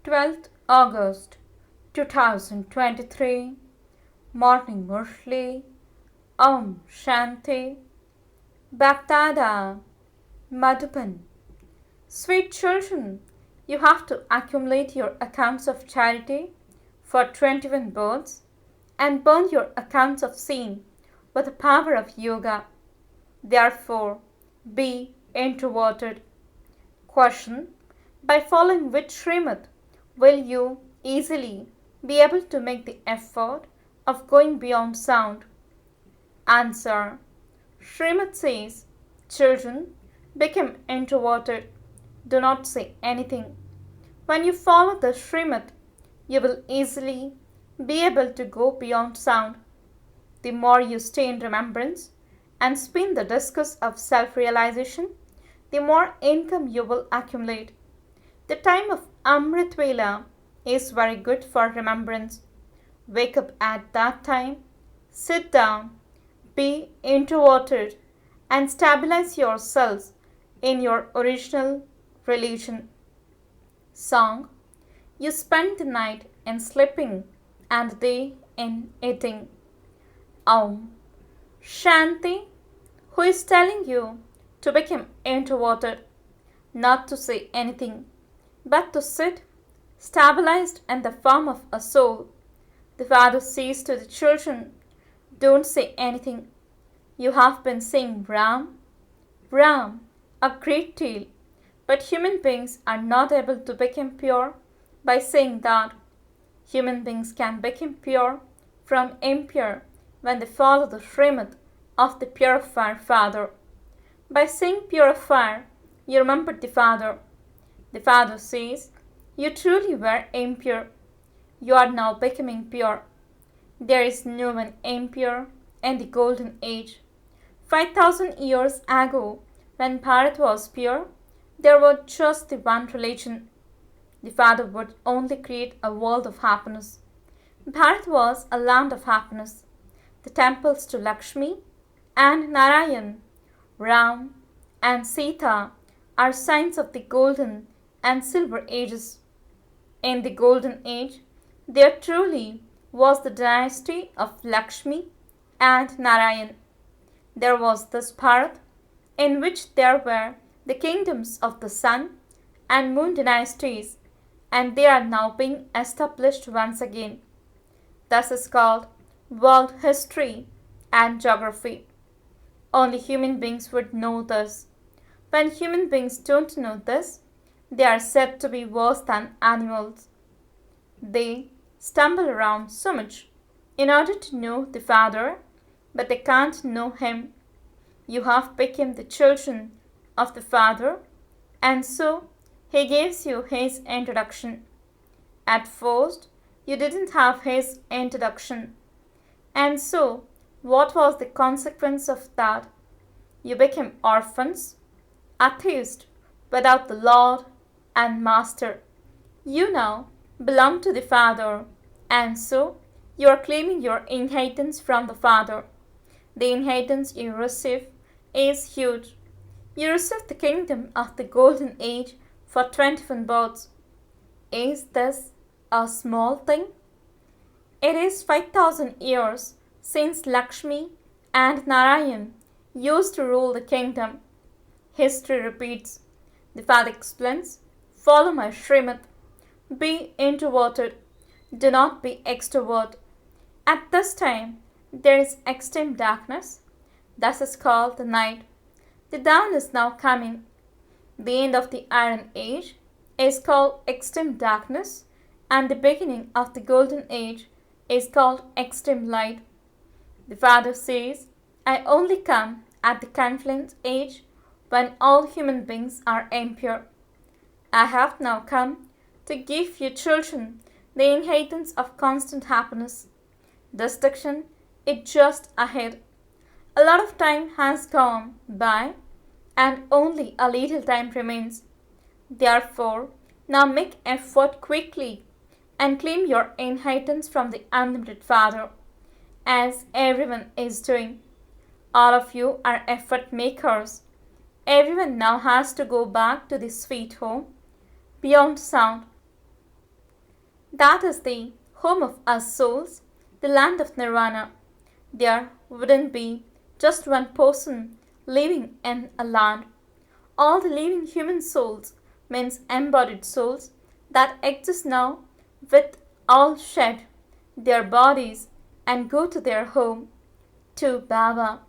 12th August 2023, Morning Murli, Om Shanti, BapDada, Madhuban. Sweet children, you have to accumulate your accounts of charity for 21 births and burn your accounts of sin with the power of yoga. Therefore, be introverted. Question: by following which Srimad will you easily be able to make the effort of going beyond sound? Answer: Srimad says, children, become introverted. Do not say anything. When you follow the Srimad, you will easily be able to go beyond sound. The more you stay in remembrance and spin the discus of self-realization, the more income you will accumulate. The time of Amrit Vela is very good for remembrance. Wake up at that time, sit down, be introverted, and stabilize yourselves in your original religion. Song: you spend the night in sleeping and the day in eating. Om Shanti. Who is telling you to become introverted, not to say anything, but to sit stabilized in the form of a soul? The father says to the children, don't say anything. You have been saying Ram, Ram, a great deal, but human beings are not able to become pure by saying that. Human beings can become pure from impure when they follow the Srimad of the purifier Father. By saying purifier, you remember the Father. The Father says, you truly were impure. You are now becoming pure. There is no one impure in the golden age. 5,000 years ago, when Bharat was pure, there was just the one religion. The Father would only create a world of happiness. Bharat was a land of happiness. The temples to Lakshmi and Narayan, Ram and Sita are signs of the golden and silver ages. In the golden age, there truly was the dynasty of Lakshmi and Narayan. There was this Bharat, in which there were the kingdoms of the sun and moon dynasties, and they are now being established once again. This is called world history and geography. Only human beings would know this. When human beings don't know this, they are said to be worse than animals. They stumble around so much in order to know the Father, but they can't know Him. You have become the children of the Father, and so He gives you His introduction. At first, you didn't have His introduction. And so, what was the consequence of that? You became orphans, atheists, without the Lord and Master. You now belong to the Father, and so you are claiming your inheritance from the Father. The inheritance you receive is huge. You receive the kingdom of the golden age for 21 births. Is this a small thing? It is 5,000 years since Lakshmi and Narayan used to rule the kingdom. History repeats. The Father explains, follow my Srimad. Be introverted. Do not be extrovert. At this time, there is extreme darkness. Thus is called the night. The dawn is now coming. The end of the Iron Age is called extreme darkness, and the beginning of the Golden Age is called extreme light. The Father says, I only come at the confluence age when all human beings are impure. I have now come to give you children the inheritance of constant happiness. Destruction is just ahead. A lot of time has gone by and only a little time remains. Therefore, now make effort quickly and claim your inheritance from the unlimited Father, as everyone is doing. All of you are effort makers. Everyone now has to go back to the sweet home beyond sound. That is the home of us souls, the land of nirvana. There wouldn't be just one person living in a land. All the living human souls, means embodied souls, that exist now with all shed their bodies and go to their home, to Baba.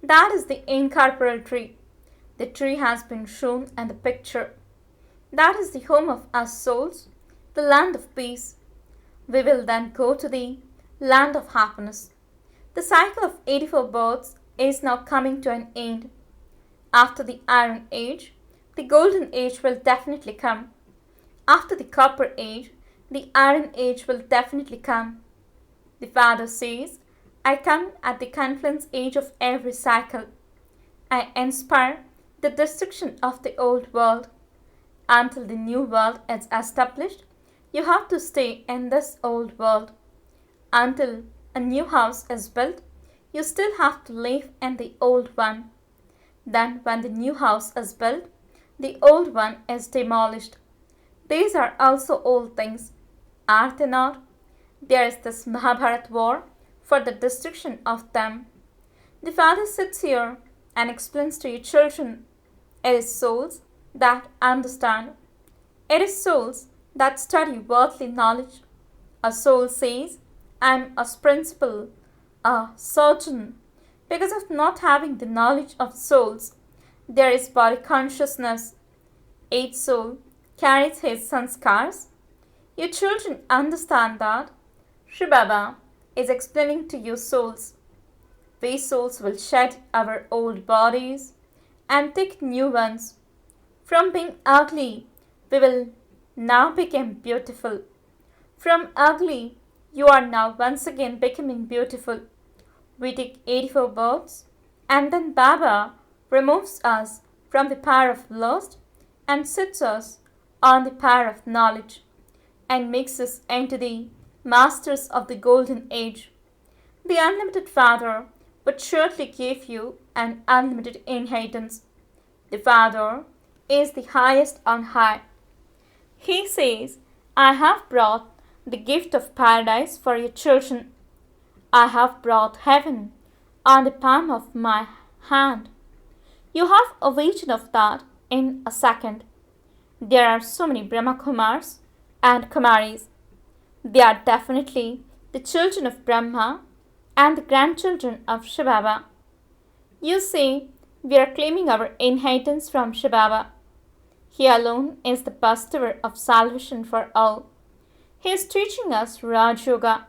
That is the incorporeal tree. The tree has been shown in the picture. That is the home of us souls, the land of peace. We will then go to the land of happiness. The cycle of 84 births is now coming to an end. After the Iron Age, the Golden Age will definitely come. After the Copper Age, the Iron Age will definitely come. The Father says, I come at the confluence age of every cycle. I inspire the destruction of the old world. Until the new world is established, you have to stay in this old world. Until a new house is built, you still have to live in the old one. Then when the new house is built, the old one is demolished. These are also old things, are they not? There is this Mahabharat war for the destruction of them. The Father sits here and explains to you children, it is souls that understand. It is souls that study worldly knowledge. A soul says, I am a principal, a surgeon. Because of not having the knowledge of souls, there is body consciousness. Each soul carries his sanskars. You children understand that. Shivbaba is explaining to you souls. We souls will shed our old bodies and take new ones. From being ugly, we will now become beautiful. From ugly, you are now once again becoming beautiful. We take 84 births, and then Baba removes us from the power of lust and sits us on the power of knowledge and makes us into the masters of the golden age. The unlimited Father would surely give you an unlimited inheritance. The Father is the highest on high. He says, I have brought the gift of paradise for your children. I have brought heaven on the palm of my hand. You have a vision of that in a second. There are so many Brahma Kumaris and Kumaris. They are definitely the children of Brahma and the grandchildren of Shivbaba. You see, we are claiming our inheritance from Shivbaba. He alone is the bestower of salvation for all. He is teaching us Raj Yoga.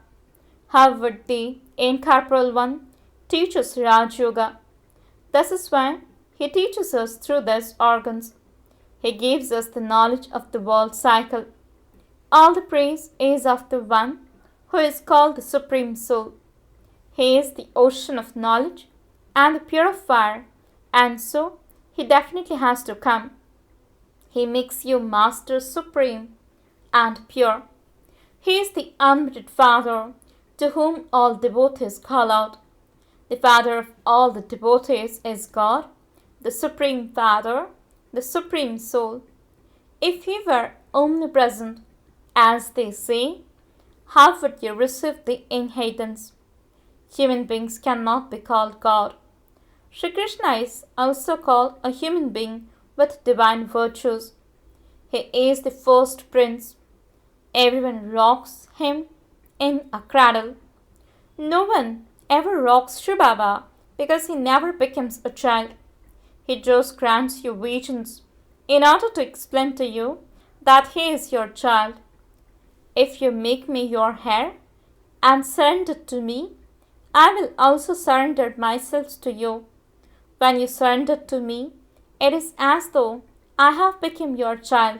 How would the incorporeal one teach us Raj Yoga? This is why he teaches us through these organs. He gives us the knowledge of the world cycle. All the praise is of the one who is called the Supreme Soul. He is the ocean of knowledge and the purifier, and so he definitely has to come. He makes you Master Supreme and pure. He is the unlimited Father to whom all devotees call out. The Father of all the devotees is God, the Supreme Father, the Supreme Soul. If He were omnipresent, as they say, how would you receive the inheritance? Human beings cannot be called God. Sri Krishna is also called a human being with divine virtues. He is the first prince. Everyone rocks him in a cradle. No one ever rocks Shivbaba because he never becomes a child. He just grants you visions in order to explain to you that he is your child. If you make me your heir and surrender to me, I will also surrender myself to you. When you surrender to me, it is as though I have become your child.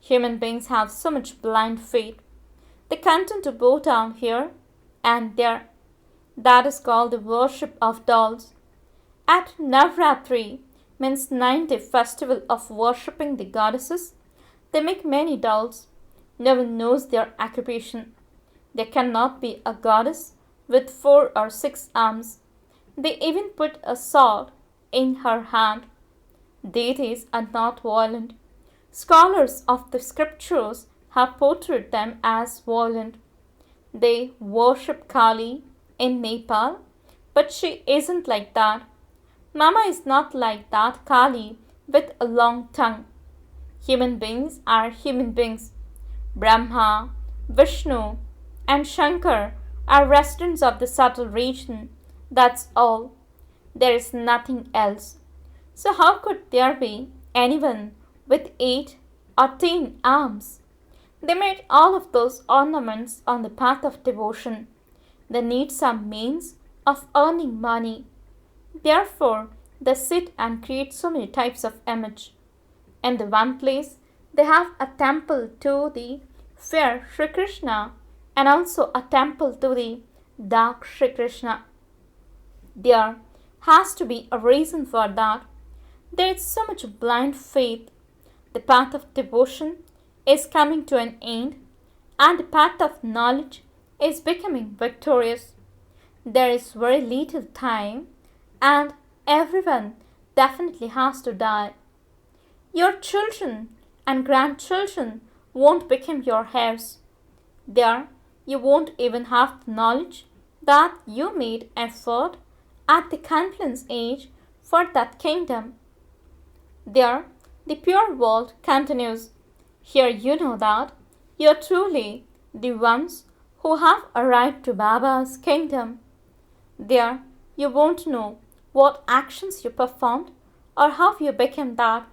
Human beings have so much blind faith. They continue to bow down here and there. That is called the worship of dolls. At Navratri, means 9-day festival of worshipping the goddesses, they make many dolls. No one knows their occupation. There cannot be a goddess with 4 or 6 arms. They even put a sword in her hand. Deities are not violent. Scholars of the scriptures have portrayed them as violent. They worship Kali in Nepal, but she isn't like that. Mama is not like that Kali with a long tongue. Human beings are human beings. Brahma, Vishnu, and Shankar are residents of the subtle region. That's all. There is nothing else. So, how could there be anyone with 8 or 10 arms? They made all of those ornaments on the path of devotion. They need some means of earning money. Therefore, they sit and create so many types of image. In the one place, they have a temple to the fair Sri Krishna and also a temple to the dark Sri Krishna. There has to be a reason for that. There is so much blind faith. The path of devotion is coming to an end, and the path of knowledge is becoming victorious. There is very little time, and everyone definitely has to die. Your children and grandchildren won't become your heirs. There, you won't even have the knowledge that you made effort at the confluence age for that kingdom. There, the pure world continues. Here you know that you are truly the ones who have arrived to Baba's kingdom. There, you won't know what actions you performed or how you became that.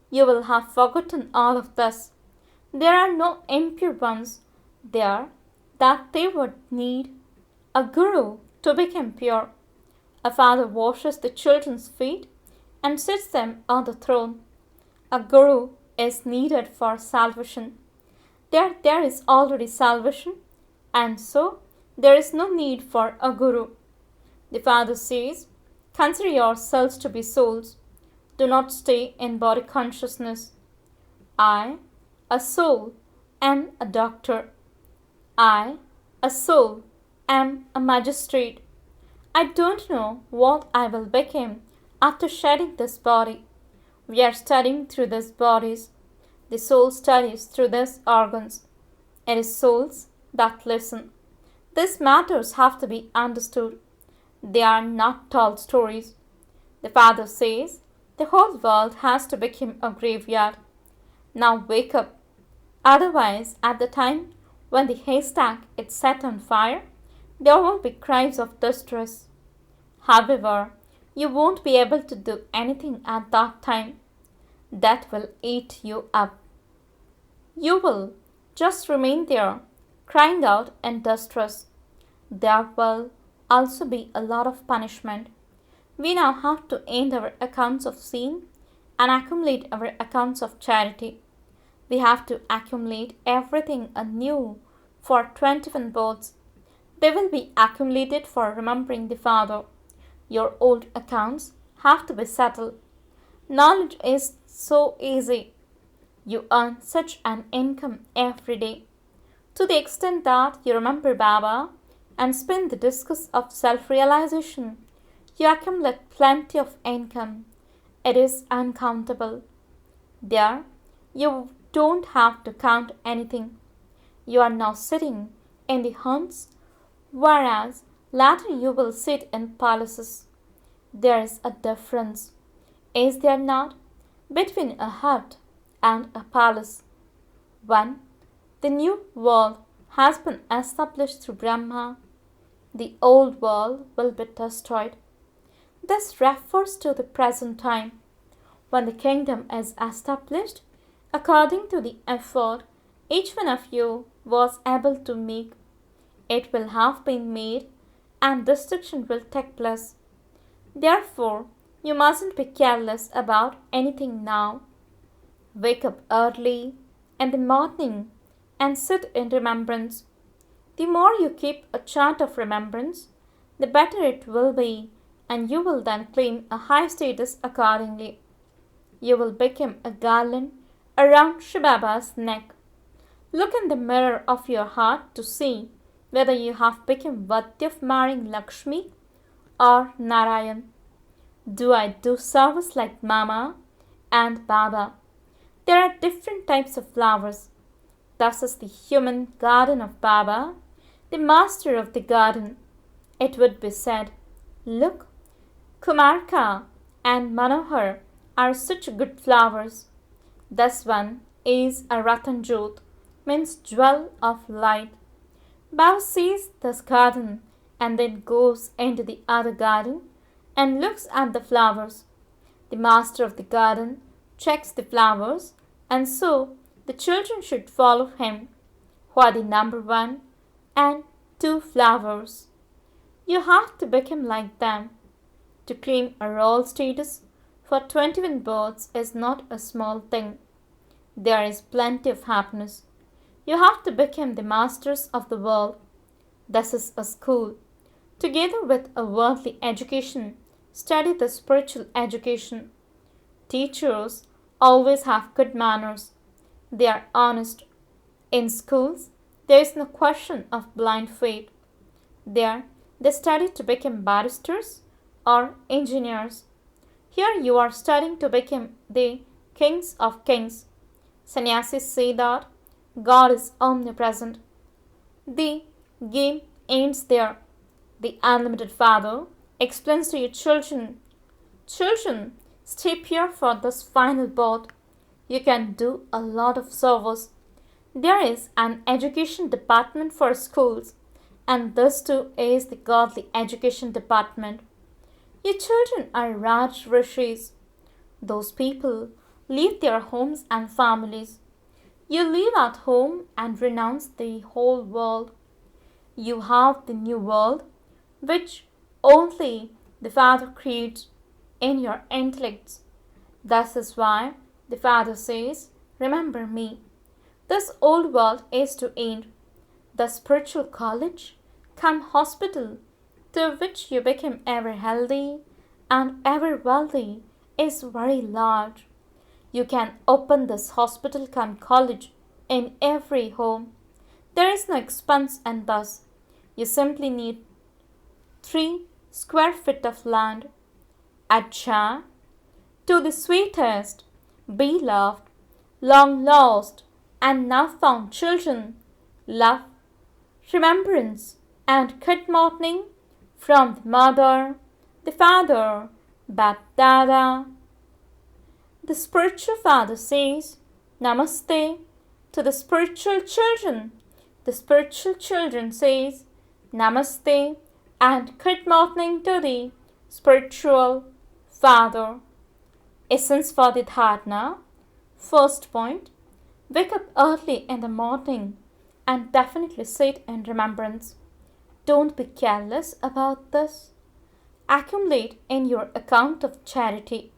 You will have forgotten all of this. There are no impure ones there that they would need a guru to become pure. A father washes the children's feet and sits them on the throne. A guru is needed for salvation. There is already salvation, and so there is no need for a guru. The father says, consider yourselves to be souls. Do not stay in body consciousness. I, a soul, am a doctor. I, a soul, am a magistrate. I don't know what I will become after shedding this body. We are studying through these bodies. The soul studies through these organs. It is souls that listen. These matters have to be understood. They are not tall stories. The father says, the whole world has to become a graveyard. Now wake up. Otherwise, at the time when the haystack is set on fire, there will be cries of distress. However, you won't be able to do anything at that time. Death will eat you up. You will just remain there, crying out in distress. There will also be a lot of punishment. We now have to end our accounts of sin and accumulate our accounts of charity. We have to accumulate everything anew for 21 births. They will be accumulated for remembering the Father. Your old accounts have to be settled. Knowledge is so easy. You earn such an income every day. To the extent that you remember Baba and spin the discus of self-realization, you accumulate plenty of income. It is uncountable. There, you don't have to count anything. You are now sitting in the haunts, whereas later you will sit in palaces. There is a difference, is there not, between a hut and a palace? One, the new world has been established through Brahma. The old world will be destroyed. This refers to the present time, when the kingdom is established according to the effort each one of you was able to make. It will have been made and destruction will take place. Therefore, you mustn't be careless about anything now. Wake up early in the morning and sit in remembrance. The more you keep a chart of remembrance, the better it will be, and you will then claim a high status accordingly. You will become a garland around shivbaba's neck. Look in the mirror of your heart to see whether you have become worthy of marrying Lakshmi or Narayan. Do I do service like Mama and Baba? There are different types of flowers. Thus is the human garden of Baba, the master of the garden. It would be said, look, Kumarka and Manohar are such good flowers. This one is a Ratan Jot, means jewel of light. Baba sees this garden and then goes into the other garden and looks at the flowers. The master of the garden checks the flowers, and so the children should follow him, who are the number 1 and 2 flowers. You have to become like them. To claim a royal status for 21 births is not a small thing. There is plenty of happiness. You have to become the masters of the world. This is a school. Together with a worldly education, study the spiritual education. Teachers always have good manners. They are honest. In schools, there is no question of blind faith. There, they study to become barristers or engineers. Here you are studying to become the kings of kings. Sannyasis say that God is omnipresent. The game ends there. The unlimited Father explains to your children, children, stay pure for this final birth. You can do a lot of service. There is an education department for schools, and this too is the godly education department. Your children are Raj Rishis. Those people leave their homes and families. You live at home and renounce the whole world. You have the new world, which only the Father creates in your intellects. This is why the Father says, remember me. This old world is to end. The spiritual college, come hospital, to which you become ever healthy and ever wealthy, is very large. You can open this hospital come college in every home. There is no expense in this. You simply need 3 square feet of land. Acha, to the sweetest, beloved, long lost, and now found children, love, remembrance, and good morning from the mother, the father, BapDada. The spiritual father says, Namaste to the spiritual children. The spiritual children says, Namaste and good morning to the spiritual father. Essence for the dharana. First point, wake up early in the morning and definitely sit in remembrance. Don't be careless about this. Accumulate in your account of charity.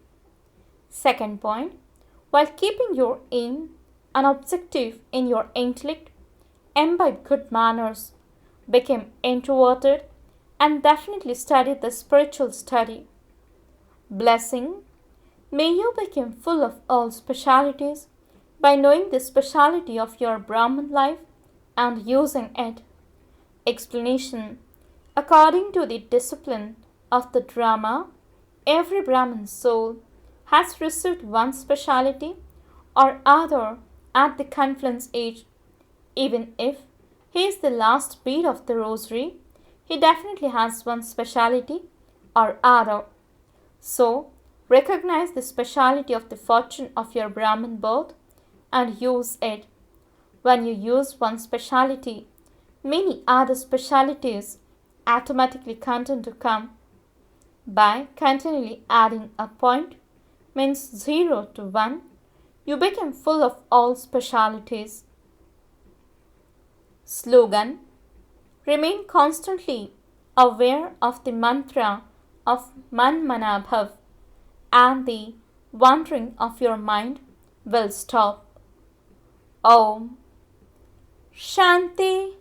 Second point, while keeping your aim and objective in your intellect, imbibe good manners, become introverted, and definitely study the spiritual study. Blessing, may you become full of all specialities by knowing the speciality of your Brahman life and using it. Explanation, according to the discipline of the drama, every Brahman soul has received one speciality or other at the confluence age. Even if he is the last bead of the rosary, he definitely has one speciality or other. So, recognize the speciality of the fortune of your Brahman birth and use it. When you use one speciality, many other specialities automatically continue to come. By continually adding a point, means 0 to 1, you become full of all specialities. Slogan, remain constantly aware of the mantra of Man Mana Bhav, and the wandering of your mind will stop. Om Shanti